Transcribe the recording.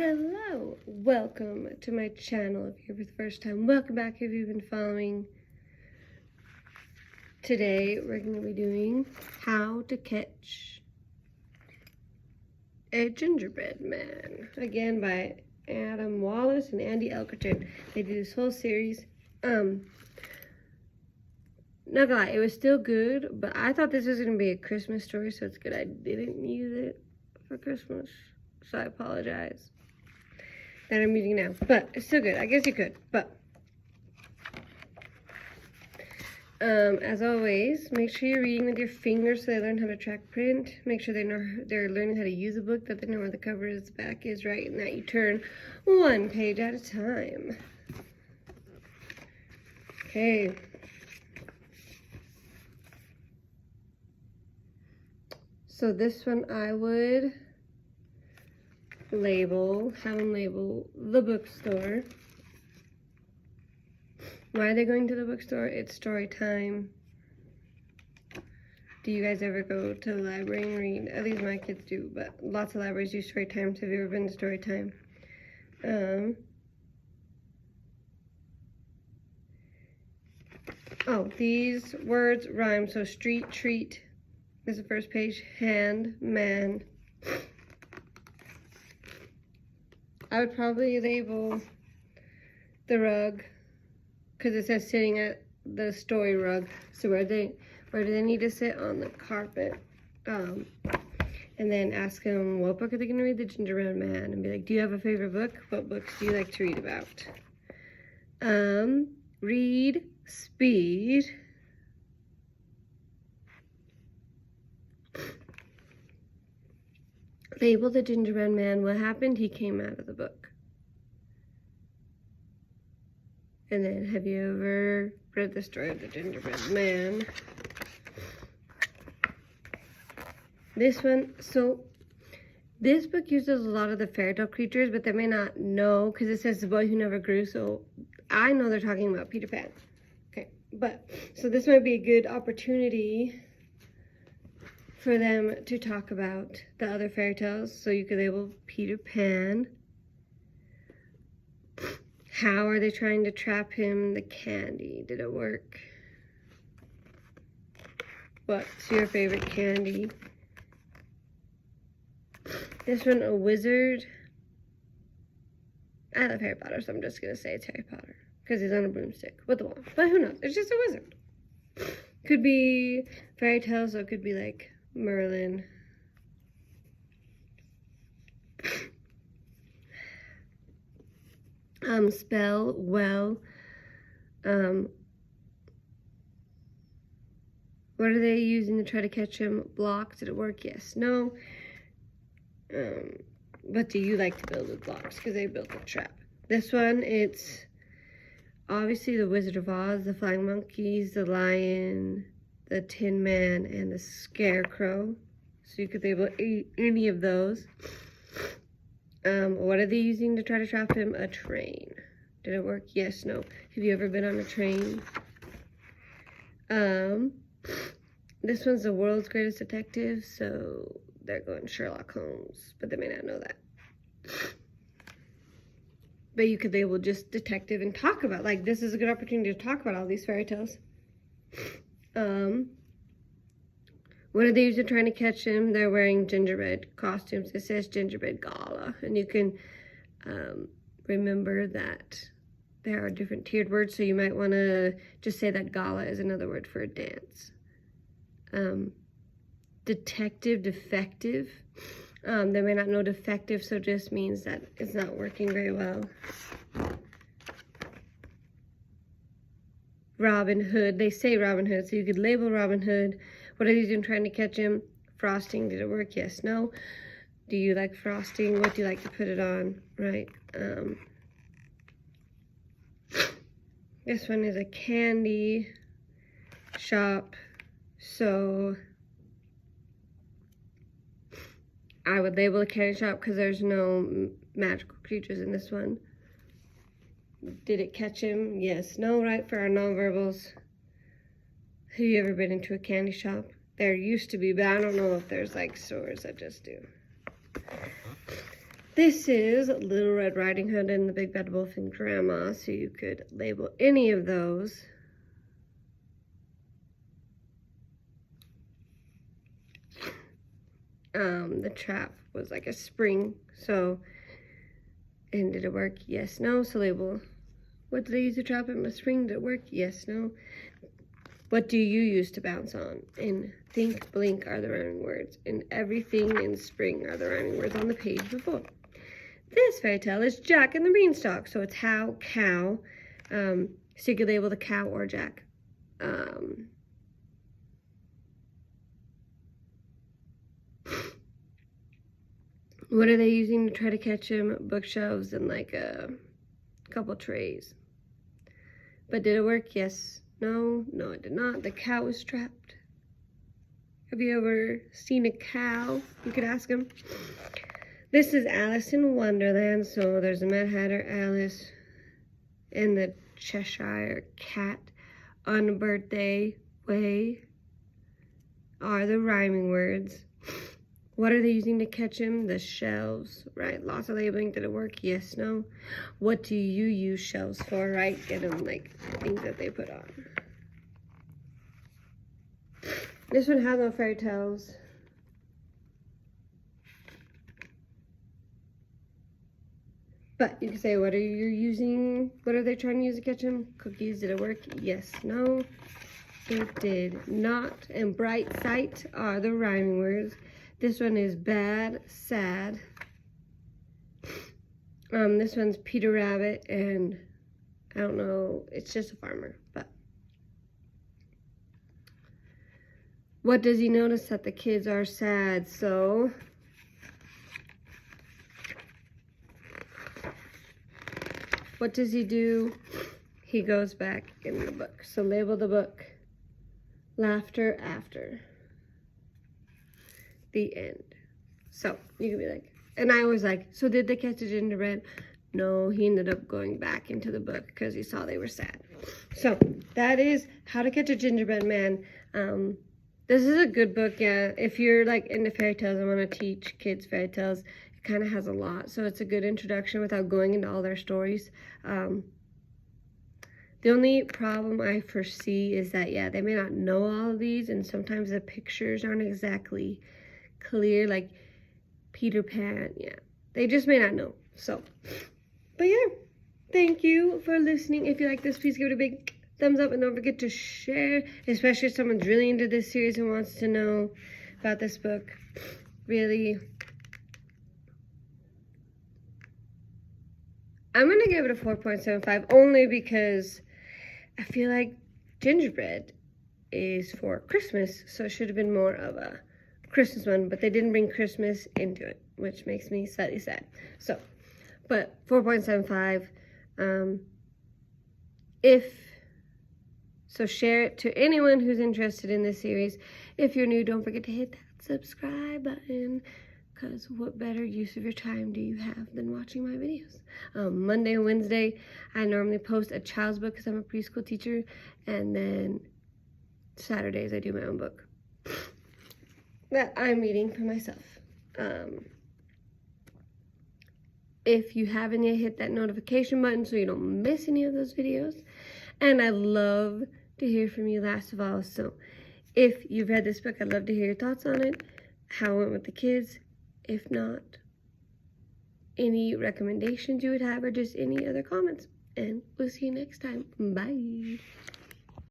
Hello, welcome to my channel. If you're here for the first time, welcome back if you've been following. Today we're going to be doing how to catch a gingerbread man, again by Adam Wallace and Andy Elkerton. They did this whole series. Not gonna lie, it was still good, but I thought this was going to be a Christmas story, so it's good I didn't use it for Christmas, so I apologize that I'm using now, but it's still good. I guess you could, but as always, make sure you're reading with your fingers so they learn how to track print. Make sure they're learning how to use a book, that they know where the cover is, the back is, right, and that you turn one page at a time. Okay. So this one I would have them label the bookstore. Why are they going to the bookstore? It's story time. Do you guys ever go to the library and read? At least my kids do, but lots of libraries do story times. Have you ever been to story time? Oh, these words rhyme. So street, treat is the first page. Hand, man. I would probably label the rug because it says sitting at the story rug. So where do they need to sit? On the carpet. And then ask them what book are they going to read? The Gingerbread Man. And be like, do you have a favorite book? What books do you like to read about? Read, speed. Label the Gingerbread Man. What happened? He came out of the book. And then, have you ever read the story of the Gingerbread Man? This one, so this book uses a lot of the fairy tale creatures, but they may not know because it says the boy who never grew. So I know they're talking about Peter Pan. Okay, but so this might be a good opportunity for them to talk about the other fairy tales. So you could label Peter Pan. How are they trying to trap him? The candy. Did it work? What's your favorite candy? This one, a wizard. I love Harry Potter, so I'm just going to say it's Harry Potter. Because he's on a broomstick with a wand. But who knows? It's just a wizard. Could be fairy tales, or it could be like Merlin. Spell, well. What are they using to try to catch him? Blocks. Did it work? Yes. No. What do you like to build with blocks? Because they built a trap. This one, it's obviously the Wizard of Oz, the Flying Monkeys, the Lion, the Tin Man, and the Scarecrow. So you could label any of those. What are they using to try to trap him? A train. Did it work? Yes, no. Have you ever been on a train? This one's the world's greatest detective, so they're going Sherlock Holmes, but they may not know that. But you could label just detective and talk about, like, this is a good opportunity to talk about all these fairy tales. What are they using trying to catch him? They're wearing gingerbread costumes. It says gingerbread gala. And you can remember that there are different tiered words. So you might want to just say that gala is another word for a dance. Detective, defective. They may not know defective, so it just means that it's not working very well. Robin Hood. They say Robin Hood, so you could label Robin Hood. What are they doing trying to catch him? Frosting. Did it work? Yes, no. Do you like frosting? What do you like to put it on? Right. This one is a candy shop. So I would label a candy shop because there's no magical creatures in this one. Did it catch him? Yes, no, right, for our nonverbals. Have you ever been into a candy shop? There used to be, but I don't know if there's like stores that just do. This is Little Red Riding Hood and the Big Bad Wolf and Grandma, so you could label any of those. The trap was like a spring, so, and did it work? Yes, no, so label, what did I use to trap in my spring? Did it work? Yes, no. What do you use to bounce on? And think, blink are the rhyming words, and everything in spring are the rhyming words on the page before. This fairy tale is Jack and the Beanstalk, so it's how, cow, so you could label the cow or Jack. What are they using to try to catch him? Bookshelves and like a couple trays. But did it work? Yes. No. No, it did not. The cow was trapped. Have you ever seen a cow? You could ask him. This is Alice in Wonderland. So there's a Mad Hatter, Alice, and the Cheshire Cat on birthday way are the rhyming words. What are they using to catch him? The shelves, right? Lots of labeling. Did it work? Yes, no. What do you use shelves for, right? Get them like things that they put on. This one has no fairy tales. But you can say, what are you using? What are they trying to use to catch him? Cookies. Did it work? Yes, no. It did not. And bright sight are the rhyming words. This one is bad, sad. This one's Peter Rabbit, and I don't know, it's just a farmer, but. What does he notice? That the kids are sad, so. What does he do? He goes back in the book. So label the book, Laughter After. The end. So you can be like, and I was like, so did they catch a gingerbread? No, he ended up going back into the book because he saw they were sad. So that is How to Catch a Gingerbread Man. This is a good book, yeah. If you're like into fairy tales and want to teach kids fairy tales, it kind of has a lot. So it's a good introduction without going into all their stories. The only problem I foresee is that, yeah, they may not know all of these, and sometimes the pictures aren't exactly clear, like Peter Pan, yeah. They just may not know, so. But yeah, thank you for listening. If you like this, please give it a big thumbs up, and don't forget to share, especially if someone's really into this series and wants to know about this book. Really, I'm gonna give it a 4.75 only because I feel like Gingerbread is for Christmas, so it should have been more of a Christmas one, but they didn't bring Christmas into it, which makes me slightly sad. So, but 4.75. So share it to anyone who's interested in this series. If you're new, don't forget to hit that subscribe button, because what better use of your time do you have than watching my videos? Monday and Wednesday, I normally post a child's book because I'm a preschool teacher, and then Saturdays I do my own book that I'm reading for myself. If you haven't yet, hit that notification button so you don't miss any of those videos. And I love to hear from you last of all. So if you've read this book, I'd love to hear your thoughts on it, how it went with the kids. If not, any recommendations you would have, or just any other comments. And we'll see you next time. Bye.